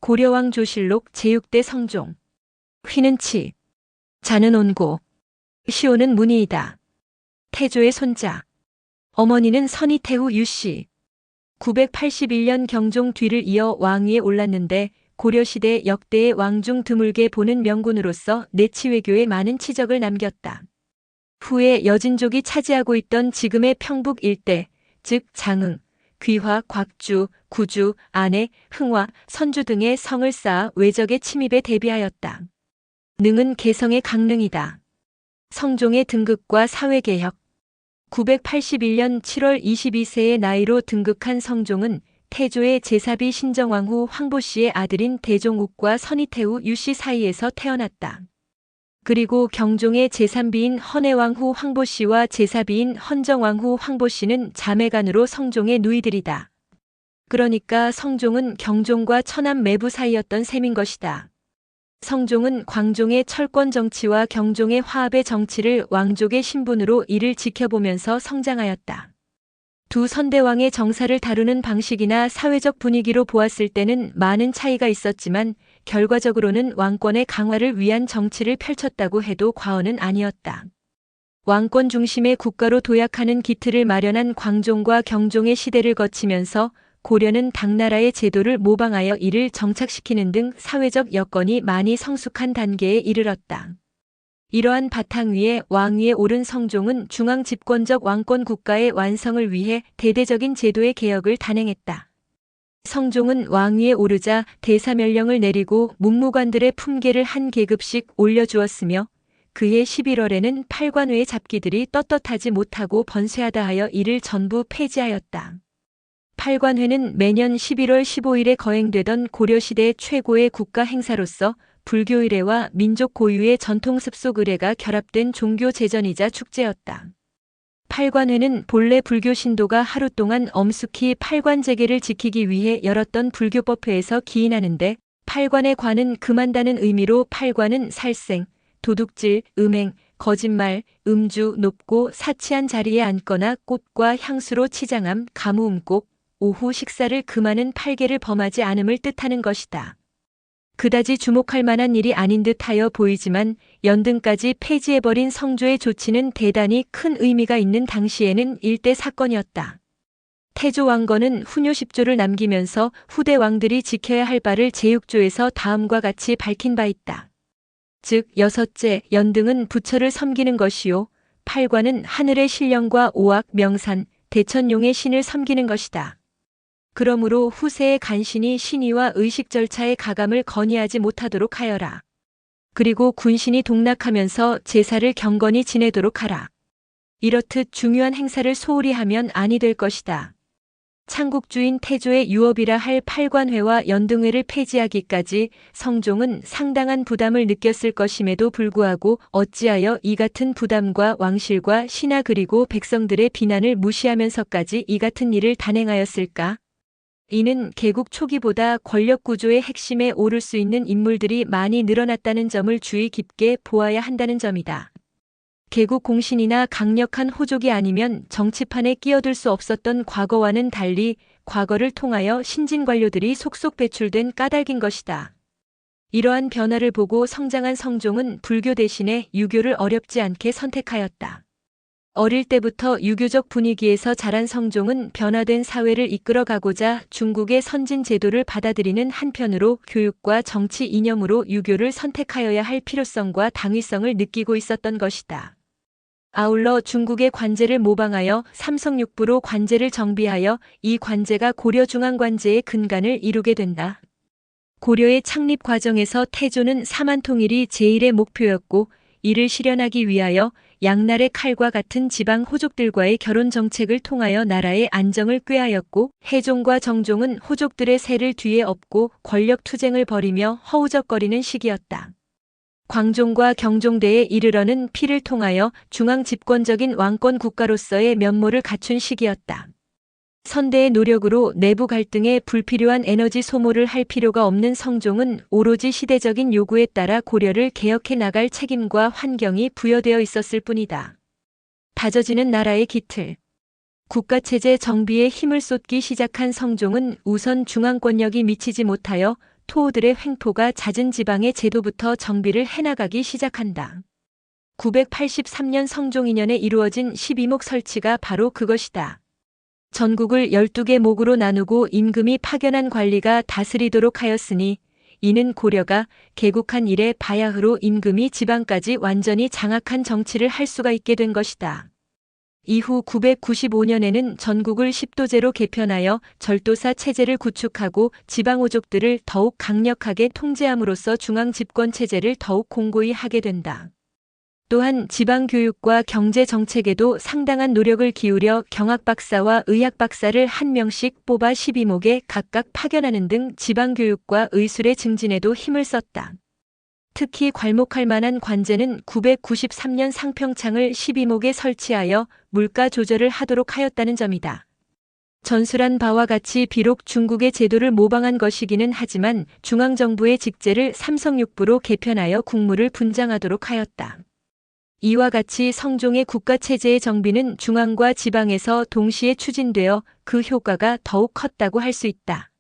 고려왕 조실록 제6대 성종. 휘는 치, 자는 온고, 시오는 문희이다. 태조의 손자. 어머니는 선희태후 유씨. 981년 경종 뒤를 이어 왕위에 올랐는데 고려시대 역대의 왕 중 드물게 보는 명군으로서 내치외교에 많은 치적을 남겼다. 후에 여진족이 차지하고 있던 지금의 평북 일대, 즉 장흥, 귀화, 곽주, 구주, 안해, 흥화, 선주 등의 성을 쌓아 외적의 침입에 대비하였다. 능은 개성의 강릉이다. 성종의 등극과 사회개혁. 981년 7월 22세의 나이로 등극한 성종은 태조의 제사비 신정왕 후 황보씨의 아들인 대종욱과 선희태후 유씨 사이에서 태어났다. 그리고 경종의 제3비인 헌해왕 후 황보씨와 제사비인 헌정왕 후 황보씨는 자매간으로 성종의 누이들이다. 그러니까 성종은 경종과 처남 매부 사이였던 셈인 것이다. 성종은 광종의 철권 정치와 경종의 화합의 정치를 왕족의 신분으로 이를 지켜보면서 성장하였다. 두 선대왕의 정사를 다루는 방식이나 사회적 분위기로 보았을 때는 많은 차이가 있었지만 결과적으로는 왕권의 강화를 위한 정치를 펼쳤다고 해도 과언은 아니었다. 왕권 중심의 국가로 도약하는 기틀을 마련한 광종과 경종의 시대를 거치면서 고려는 당나라의 제도를 모방하여 이를 정착시키는 등 사회적 여건이 많이 성숙한 단계에 이르렀다. 이러한 바탕 위에 왕위에 오른 성종은 중앙 집권적 왕권 국가의 완성을 위해 대대적인 제도의 개혁을 단행했다. 성종은 왕위에 오르자 대사면령을 내리고 묵무관들의 품계를 한 계급씩 올려주었으며 그해 11월에는 팔관회의 잡기들이 떳떳하지 못하고 번쇠하다 하여 이를 전부 폐지하였다. 팔관회는 매년 11월 15일에 거행되던 고려시대 최고의 국가 행사로서 불교 의례와 민족 고유의 전통 습속 의례가 결합된 종교 제전이자 축제였다. 팔관회는 본래 불교 신도가 하루 동안 엄숙히 팔관제계를 지키기 위해 열었던 불교법회에서 기인하는데 팔관의 관은 금한다는 의미로 팔관은 살생, 도둑질, 음행, 거짓말, 음주, 높고 사치한 자리에 앉거나 꽃과 향수로 치장함, 가무음곡, 오후 식사를 금하는 팔계를 범하지 않음을 뜻하는 것이다. 그다지 주목할 만한 일이 아닌 듯하여 보이지만 연등까지 폐지해버린 성조의 조치는 대단히 큰 의미가 있는 당시에는 일대 사건이었다. 태조 왕건은 훈요 10조를 남기면서 후대 왕들이 지켜야 할 바를 제6조에서 다음과 같이 밝힌 바 있다. 즉 여섯째, 연등은 부처를 섬기는 것이요. 팔관은 하늘의 신령과 오악, 명산, 대천용의 신을 섬기는 것이다. 그러므로 후세의 간신이 신의와 의식 절차의 가감을 건의하지 못하도록 하여라. 그리고 군신이 동락하면서 제사를 경건히 지내도록 하라. 이렇듯 중요한 행사를 소홀히 하면 아니 될 것이다. 창국주인 태조의 유업이라 할 팔관회와 연등회를 폐지하기까지 성종은 상당한 부담을 느꼈을 것임에도 불구하고 어찌하여 이 같은 부담과 왕실과 신하 그리고 백성들의 비난을 무시하면서까지 이 같은 일을 단행하였을까? 이는 개국 초기보다 권력 구조의 핵심에 오를 수 있는 인물들이 많이 늘어났다는 점을 주의 깊게 보아야 한다는 점이다. 개국 공신이나 강력한 호족이 아니면 정치판에 끼어들 수 없었던 과거와는 달리 과거를 통하여 신진 관료들이 속속 배출된 까닭인 것이다. 이러한 변화를 보고 성장한 성종은 불교 대신에 유교를 어렵지 않게 선택하였다. 어릴 때부터 유교적 분위기에서 자란 성종은 변화된 사회를 이끌어가고자 중국의 선진 제도를 받아들이는 한편으로 교육과 정치 이념으로 유교를 선택하여야 할 필요성과 당위성을 느끼고 있었던 것이다. 아울러 중국의 관제를 모방하여 삼성육부로 관제를 정비하여 이 관제가 고려중앙관제의 근간을 이루게 된다. 고려의 창립 과정에서 태조는 사만통일이 제1의 목표였고 이를 실현하기 위하여 양날의 칼과 같은 지방 호족들과의 결혼 정책을 통하여 나라의 안정을 꾀하였고 해종과 정종은 호족들의 세를 뒤에 업고 권력 투쟁을 벌이며 허우적거리는 시기였다. 광종과 경종대에 이르러는 피를 통하여 중앙 집권적인 왕권 국가로서의 면모를 갖춘 시기였다. 선대의 노력으로 내부 갈등에 불필요한 에너지 소모를 할 필요가 없는 성종은 오로지 시대적인 요구에 따라 고려를 개혁해 나갈 책임과 환경이 부여되어 있었을 뿐이다. 다져지는 나라의 기틀. 국가체제 정비에 힘을 쏟기 시작한 성종은 우선 중앙권력이 미치지 못하여 토호들의 횡포가 잦은 지방의 제도부터 정비를 해나가기 시작한다. 983년 성종 2년에 이루어진 12목 설치가 바로 그것이다. 전국을 12개 목으로 나누고 임금이 파견한 관리가 다스리도록 하였으니 이는 고려가 개국한 이래 바야흐로 임금이 지방까지 완전히 장악한 정치를 할 수가 있게 된 것이다. 이후 995년에는 전국을 십도제로 개편하여 절도사 체제를 구축하고 지방오족들을 더욱 강력하게 통제함으로써 중앙 집권 체제를 더욱 공고히 하게 된다. 또한 지방교육과 경제정책에도 상당한 노력을 기울여 경학박사와 의학박사를 한 명씩 뽑아 12목에 각각 파견하는 등 지방교육과 의술의 증진에도 힘을 썼다. 특히 괄목할 만한 관제는 993년 상평창을 12목에 설치하여 물가 조절을 하도록 하였다는 점이다. 전술한 바와 같이 비록 중국의 제도를 모방한 것이기는 하지만 중앙정부의 직제를 삼성육부로 개편하여 국무를 분장하도록 하였다. 이와 같이 성종의 국가체제의 정비는 중앙과 지방에서 동시에 추진되어 그 효과가 더욱 컸다고 할 수 있다.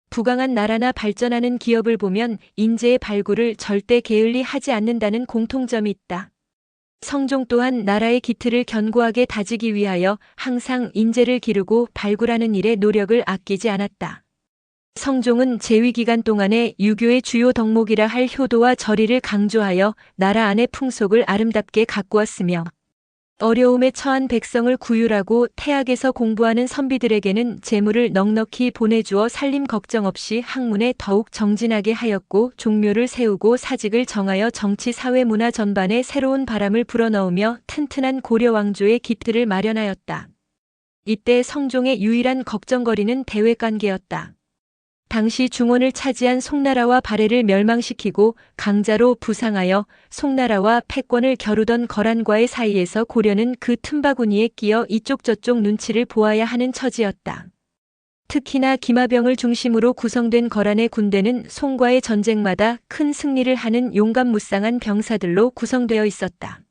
부강한 나라나 발전하는 기업을 보면 인재의 발굴을 절대 게을리 하지 않는다는 공통점이 있다. 성종 또한 나라의 기틀을 견고하게 다지기 위하여 항상 인재를 기르고 발굴하는 일에 노력을 아끼지 않았다. 성종은 재위 기간 동안에 유교의 주요 덕목이라 할 효도와 절의를 강조하여 나라 안의 풍속을 아름답게 가꾸었으며 어려움에 처한 백성을 구휼하고 태학에서 공부하는 선비들에게는 재물을 넉넉히 보내주어 살림 걱정 없이 학문에 더욱 정진하게 하였고 종묘를 세우고 사직을 정하여 정치 사회 문화 전반에 새로운 바람을 불어넣으며 튼튼한 고려 왕조의 기틀을 마련하였다. 이때 성종의 유일한 걱정거리는 대외관계였다. 당시 중원을 차지한 송나라와 발해를 멸망시키고 강자로 부상하여 송나라와 패권을 겨루던 거란과의 사이에서 고려는 그 틈바구니에 끼어 이쪽 저쪽 눈치를 보아야 하는 처지였다. 특히나 기마병을 중심으로 구성된 거란의 군대는 송과의 전쟁마다 큰 승리를 하는 용감무쌍한 병사들로 구성되어 있었다.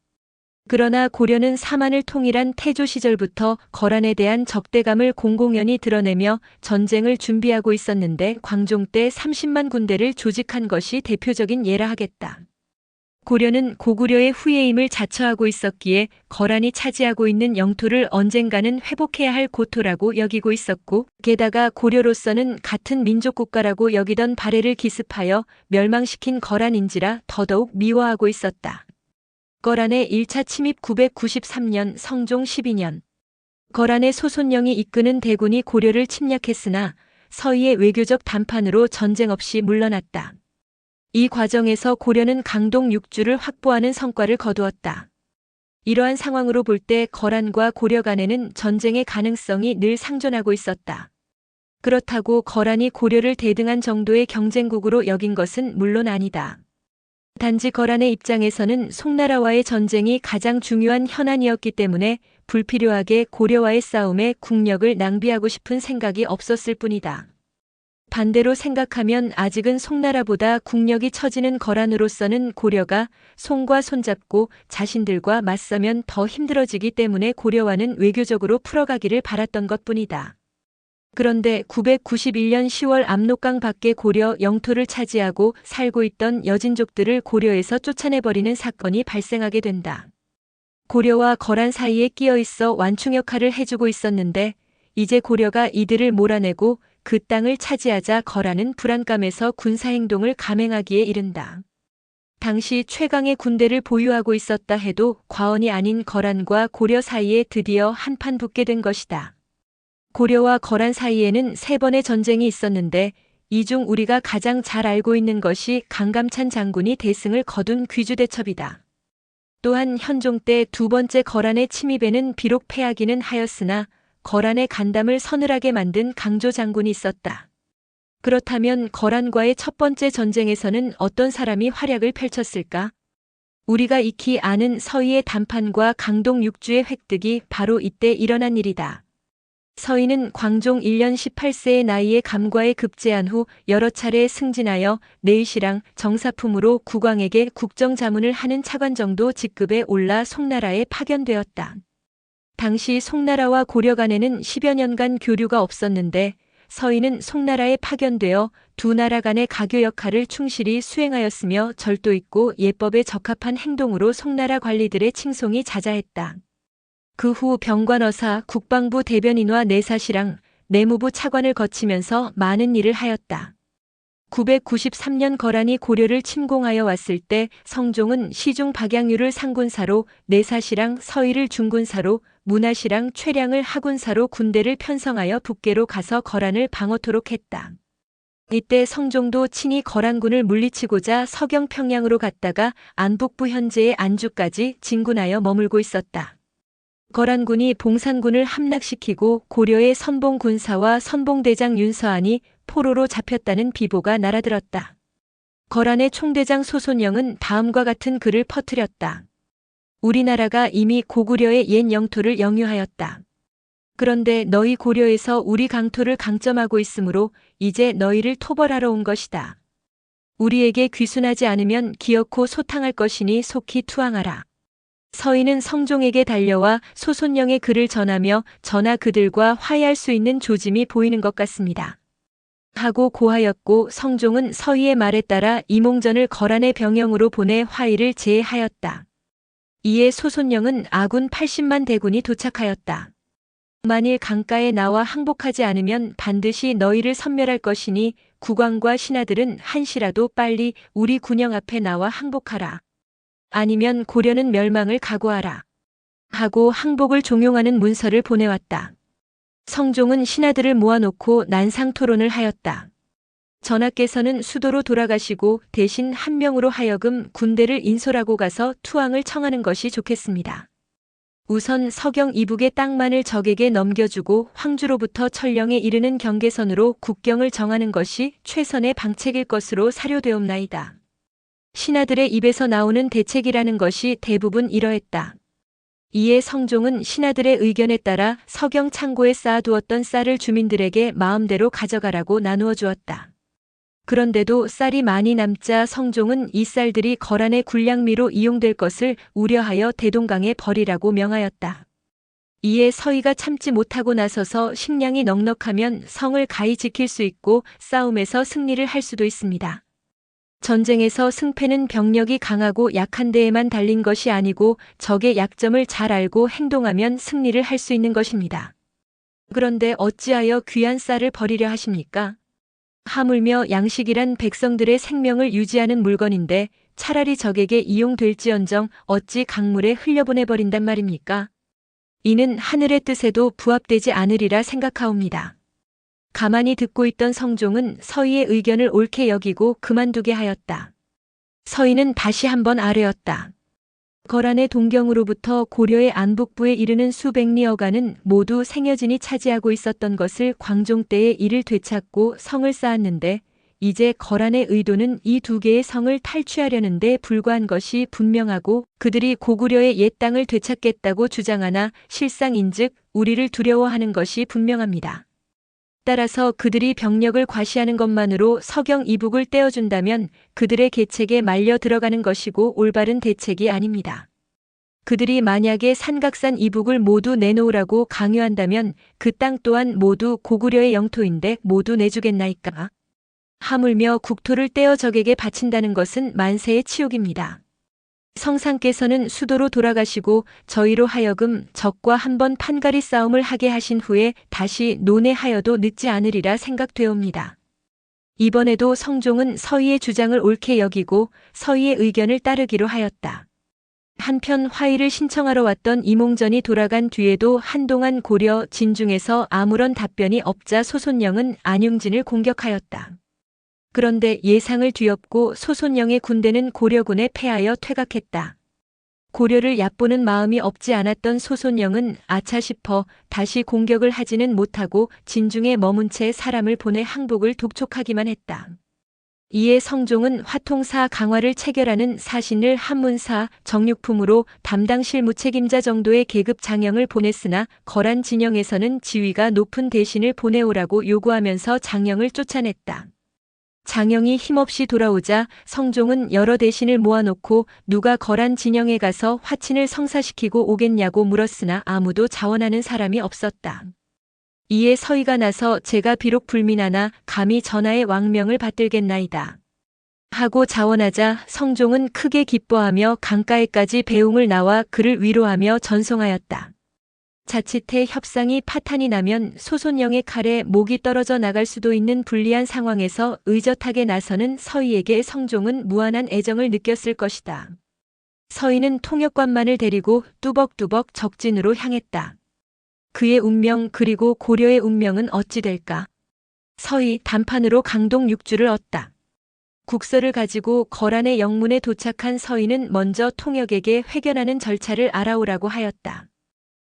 그러나 고려는 사만을 통일한 태조 시절부터 거란에 대한 적대감을 공공연히 드러내며 전쟁을 준비하고 있었는데 광종 때 30만 군대를 조직한 것이 대표적인 예라 하겠다. 고려는 고구려의 후예임을 자처하고 있었기에 거란이 차지하고 있는 영토를 언젠가는 회복해야 할 고토라고 여기고 있었고 게다가 고려로서는 같은 민족국가라고 여기던 발해를 기습하여 멸망시킨 거란인지라 더더욱 미워하고 있었다. 거란의 1차 침입 993년 성종 12년. 거란의 소손령이 이끄는 대군이 고려를 침략했으나 서희의 외교적 담판으로 전쟁 없이 물러났다. 이 과정에서 고려는 강동 6주를 확보하는 성과를 거두었다. 이러한 상황으로 볼 때 거란과 고려 간에는 전쟁의 가능성이 늘 상존하고 있었다. 그렇다고 거란이 고려를 대등한 정도의 경쟁국으로 여긴 것은 물론 아니다. 단지 거란의 입장에서는 송나라와의 전쟁이 가장 중요한 현안이었기 때문에 불필요하게 고려와의 싸움에 국력을 낭비하고 싶은 생각이 없었을 뿐이다. 반대로 생각하면 아직은 송나라보다 국력이 처지는 거란으로서는 고려가 송과 손잡고 자신들과 맞서면 더 힘들어지기 때문에 고려와는 외교적으로 풀어가기를 바랐던 것뿐이다. 그런데 991년 10월 압록강 밖에 고려 영토를 차지하고 살고 있던 여진족들을 고려에서 쫓아내버리는 사건이 발생하게 된다. 고려와 거란 사이에 끼어 있어 완충 역할을 해주고 있었는데 이제 고려가 이들을 몰아내고 그 땅을 차지하자 거란은 불안감에서 군사행동을 감행하기에 이른다. 당시 최강의 군대를 보유하고 있었다 해도 과언이 아닌 거란과 고려 사이에 드디어 한판 붙게 된 것이다. 고려와 거란 사이에는 3번의 전쟁이 있었는데 이 중 우리가 가장 잘 알고 있는 것이 강감찬 장군이 대승을 거둔 귀주대첩이다. 또한 현종 때 2번째 거란의 침입에는 비록 패하기는 하였으나 거란의 간담을 서늘하게 만든 강조 장군이 있었다. 그렇다면 거란과의 첫 번째 전쟁에서는 어떤 사람이 활약을 펼쳤을까? 우리가 익히 아는 서희의 단판과 강동 6주의 획득이 바로 이때 일어난 일이다. 서희는 광종 1년 18세의 나이에 감과에 급제한 후 여러 차례 승진하여 내의시랑 정사품으로 국왕에게 국정자문을 하는 차관 정도 직급에 올라 송나라에 파견되었다. 당시 송나라와 고려 간에는 10여 년간 교류가 없었는데 서인은 송나라에 파견되어 두 나라 간의 가교 역할을 충실히 수행하였으며 절도 있고 예법에 적합한 행동으로 송나라 관리들의 칭송이 자자했다. 그 후 병관어사, 국방부 대변인과 내사시랑, 내무부 차관을 거치면서 많은 일을 하였다. 993년 거란이 고려를 침공하여 왔을 때 성종은 시중 박양유를 상군사로, 내사시랑 서희를 중군사로, 문하시랑 최량을 하군사로 군대를 편성하여 북계로 가서 거란을 방어토록 했다. 이때 성종도 친히 거란군을 물리치고자 서경 평양으로 갔다가 안북부 현재의 안주까지 진군하여 머물고 있었다. 거란군이 봉산군을 함락시키고 고려의 선봉군사와 선봉대장 윤서안이 포로로 잡혔다는 비보가 날아들었다. 거란의 총대장 소손영은 다음과 같은 글을 퍼뜨렸다. 우리나라가 이미 고구려의 옛 영토를 영유하였다. 그런데 너희 고려에서 우리 강토를 강점하고 있으므로 이제 너희를 토벌하러 온 것이다. 우리에게 귀순하지 않으면 기어코 소탕할 것이니 속히 투항하라. 서인은 성종에게 달려와 소손영의 글을 전하며 전하 그들과 화해할 수 있는 조짐이 보이는 것 같습니다. 하고 고하였고 성종은 서희의 말에 따라 이몽전을 거란의 병영으로 보내 화의를 제하였다. 이에 소손영은 아군 80만 대군이 도착하였다. 만일 강가에 나와 항복하지 않으면 반드시 너희를 섬멸할 것이니 국왕과 신하들은 한시라도 빨리 우리 군영 앞에 나와 항복하라. 아니면 고려는 멸망을 각오하라. 하고 항복을 종용하는 문서를 보내왔다. 성종은 신하들을 모아놓고 난상 토론을 하였다. 전하께서는 수도로 돌아가시고 대신 한 명으로 하여금 군대를 인솔하고 가서 투항을 청하는 것이 좋겠습니다. 우선 서경 이북의 땅만을 적에게 넘겨주고 황주로부터 천령에 이르는 경계선으로 국경을 정하는 것이 최선의 방책일 것으로 사료되옵나이다. 신하들의 입에서 나오는 대책이라는 것이 대부분 이러했다. 이에 성종은 신하들의 의견에 따라 서경 창고에 쌓아두었던 쌀을 주민들에게 마음대로 가져가라고 나누어 주었다. 그런데도 쌀이 많이 남자 성종은 이 쌀들이 거란의 군량미로 이용될 것을 우려하여 대동강에 버리라고 명하였다. 이에 서희가 참지 못하고 나서서 식량이 넉넉하면 성을 가히 지킬 수 있고 싸움에서 승리를 할 수도 있습니다. 전쟁에서 승패는 병력이 강하고 약한 데에만 달린 것이 아니고 적의 약점을 잘 알고 행동하면 승리를 할 수 있는 것입니다. 그런데 어찌하여 귀한 쌀을 버리려 하십니까? 하물며 양식이란 백성들의 생명을 유지하는 물건인데 차라리 적에게 이용될지언정 어찌 강물에 흘려보내버린단 말입니까? 이는 하늘의 뜻에도 부합되지 않으리라 생각하옵니다. 가만히 듣고 있던 성종은 서희의 의견을 옳게 여기고 그만두게 하였다. 서희는 다시 한번 아뢰었다. 거란의 동경으로부터 고려의 안북부에 이르는 수백 리어가는 모두 생여진이 차지하고 있었던 것을 광종 때에 이를 되찾고 성을 쌓았는데 이제 거란의 의도는 이 두 개의 성을 탈취하려는 데 불과한 것이 분명하고 그들이 고구려의 옛 땅을 되찾겠다고 주장하나 실상인즉 우리를 두려워하는 것이 분명합니다. 따라서 그들이 병력을 과시하는 것만으로 서경 이북을 떼어준다면 그들의 계책에 말려 들어가는 것이고 올바른 대책이 아닙니다. 그들이 만약에 산각산 이북을 모두 내놓으라고 강요한다면 그 땅 또한 모두 고구려의 영토인데 모두 내주겠나이까? 하물며 국토를 떼어 적에게 바친다는 것은 만세의 치욕입니다. 성상께서는 수도로 돌아가시고 저희로 하여금 적과 한번 판가리 싸움을 하게 하신 후에 다시 논의하여도 늦지 않으리라 생각되옵니다. 이번에도 성종은 서희의 주장을 옳게 여기고 서희의 의견을 따르기로 하였다. 한편 화의를 신청하러 왔던 이몽전이 돌아간 뒤에도 한동안 고려 진중에서 아무런 답변이 없자 소손영은 안융진을 공격하였다. 그런데 예상을 뒤엎고 소손영의 군대는 고려군에 패하여 퇴각했다. 고려를 얕보는 마음이 없지 않았던 소손영은 아차 싶어 다시 공격을 하지는 못하고 진중에 머문 채 사람을 보내 항복을 독촉하기만 했다. 이에 성종은 화통사 강화를 체결하는 사신을 한문사 정육품으로 담당 실무책임자 정도의 계급 장영을 보냈으나 거란 진영에서는 지위가 높은 대신을 보내오라고 요구하면서 장영을 쫓아냈다. 장영이 힘없이 돌아오자 성종은 여러 대신을 모아놓고 누가 거란 진영에 가서 화친을 성사시키고 오겠냐고 물었으나 아무도 자원하는 사람이 없었다. 이에 서희가 나서 제가 비록 불민하나 감히 전하의 왕명을 받들겠나이다. 하고 자원하자 성종은 크게 기뻐하며 강가에까지 배웅을 나와 그를 위로하며 전송하였다. 자칫해 협상이 파탄이 나면 소손영의 칼에 목이 떨어져 나갈 수도 있는 불리한 상황에서 의젓하게 나서는 서희에게 성종은 무한한 애정을 느꼈을 것이다. 서희는 통역관만을 데리고 뚜벅뚜벅 적진으로 향했다. 그의 운명 그리고 고려의 운명은 어찌 될까? 서희 단판으로 강동 6주를 얻다. 국서를 가지고 거란의 영문에 도착한 서희는 먼저 통역에게 회견하는 절차를 알아오라고 하였다.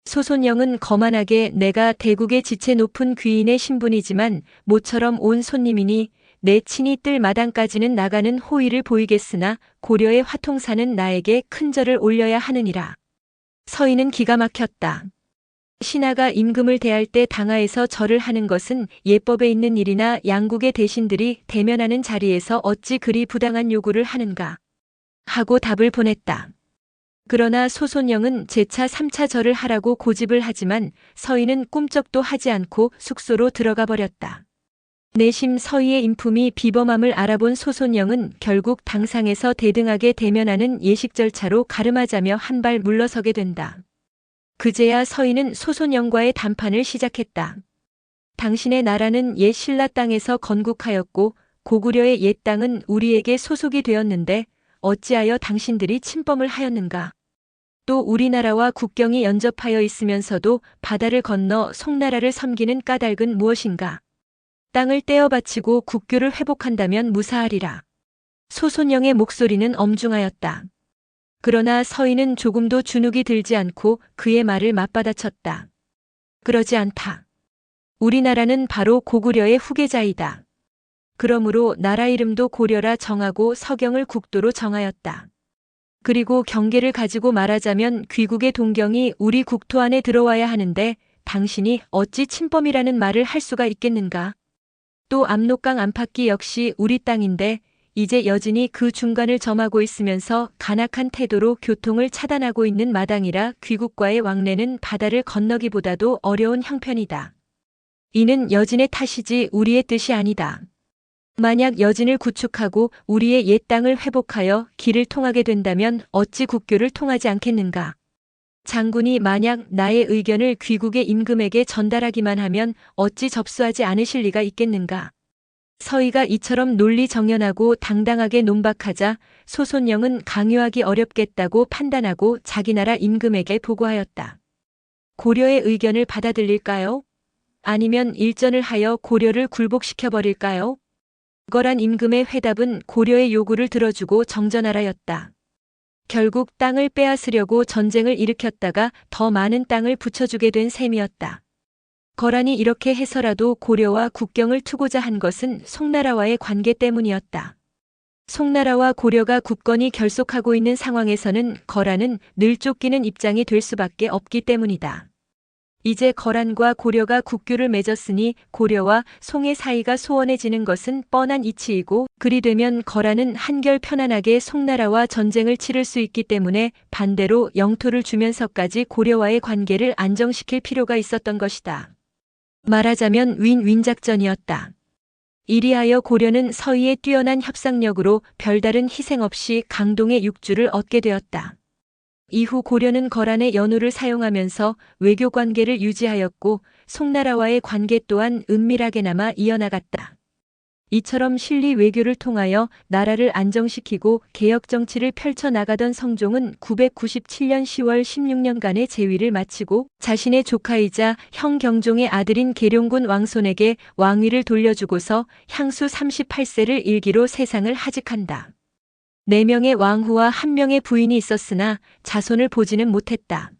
소손영은 거만하게 내가 대국의 지체 높은 귀인의 신분이지만 모처럼 온 손님이니 내 친히 뜰 마당까지는 나가는 호의를 보이겠으나 고려의 화통사는 나에게 큰 절을 올려야 하느니라. 서희는 기가 막혔다. 신하가 임금을 대할 때 당하에서 절을 하는 것은 예법에 있는 일이나 양국의 대신들이 대면하는 자리에서 어찌 그리 부당한 요구를 하는가 하고 답을 보냈다. 그러나 소손영은 재차 3차 절을 하라고 고집을 하지만 서희는 꿈쩍도 하지 않고 숙소로 들어가 버렸다. 내심 서희의 인품이 비범함을 알아본 소손영은 결국 당상에서 대등하게 대면하는 예식 절차로 가름하자며 한 발 물러서게 된다. 그제야 서희는 소손영과의談판을 시작했다. 당신의 나라는 옛 신라 땅에서 건국하였고 고구려의 옛 땅은 우리에게 소속이 되었는데 어찌하여 당신들이 침범을 하였는가? 또 우리나라와 국경이 연접하여 있으면서도 바다를 건너 송나라를 섬기는 까닭은 무엇인가? 땅을 떼어 바치고 국교를 회복한다면 무사하리라. 소손영의 목소리는 엄중하였다. 그러나 서희는 조금도 주눅이 들지 않고 그의 말을 맞받아쳤다. 그러지 않다. 우리나라는 바로 고구려의 후계자이다. 그러므로 나라 이름도 고려라 정하고 서경을 국도로 정하였다. 그리고 경계를 가지고 말하자면 귀국의 동경이 우리 국토 안에 들어와야 하는데 당신이 어찌 침범이라는 말을 할 수가 있겠는가? 또 압록강 안팎이 역시 우리 땅인데 이제 여진이 그 중간을 점하고 있으면서 간악한 태도로 교통을 차단하고 있는 마당이라 귀국과의 왕래는 바다를 건너기보다도 어려운 형편이다. 이는 여진의 탓이지 우리의 뜻이 아니다. 만약 여진을 구축하고 우리의 옛 땅을 회복하여 길을 통하게 된다면 어찌 국교를 통하지 않겠는가? 장군이 만약 나의 의견을 귀국의 임금에게 전달하기만 하면 어찌 접수하지 않으실 리가 있겠는가? 서희가 이처럼 논리정연하고 당당하게 논박하자 소손영은 강요하기 어렵겠다고 판단하고 자기 나라 임금에게 보고하였다. 고려의 의견을 받아들일까요? 아니면 일전을 하여 고려를 굴복시켜버릴까요? 거란 임금의 회답은 고려의 요구를 들어주고 정전하라였다. 결국 땅을 빼앗으려고 전쟁을 일으켰다가 더 많은 땅을 붙여주게 된 셈이었다. 거란이 이렇게 해서라도 고려와 국경을 투고자 한 것은 송나라와의 관계 때문이었다. 송나라와 고려가 굳건히 결속하고 있는 상황에서는 거란은 늘 쫓기는 입장이 될 수밖에 없기 때문이다. 이제 거란과 고려가 국교를 맺었으니 고려와 송의 사이가 소원해지는 것은 뻔한 이치이고 그리 되면 거란은 한결 편안하게 송나라와 전쟁을 치를 수 있기 때문에 반대로 영토를 주면서까지 고려와의 관계를 안정시킬 필요가 있었던 것이다. 말하자면 윈윈 작전이었다. 이리하여 고려는 서희의 뛰어난 협상력으로 별다른 희생 없이 강동의 6주를 얻게 되었다. 이후 고려는 거란의 연호를 사용하면서 외교 관계를 유지하였고 송나라와의 관계 또한 은밀하게나마 이어나갔다. 이처럼 실리 외교를 통하여 나라를 안정시키고 개혁 정치를 펼쳐나가던 성종은 997년 10월 16년간의 재위를 마치고 자신의 조카이자 형 경종의 아들인 계룡군 왕손에게 왕위를 돌려주고서 향수 38세를 일기로 세상을 하직한다. 4명의 왕후와 1명의 부인이 있었으나 자손을 보지는 못했다.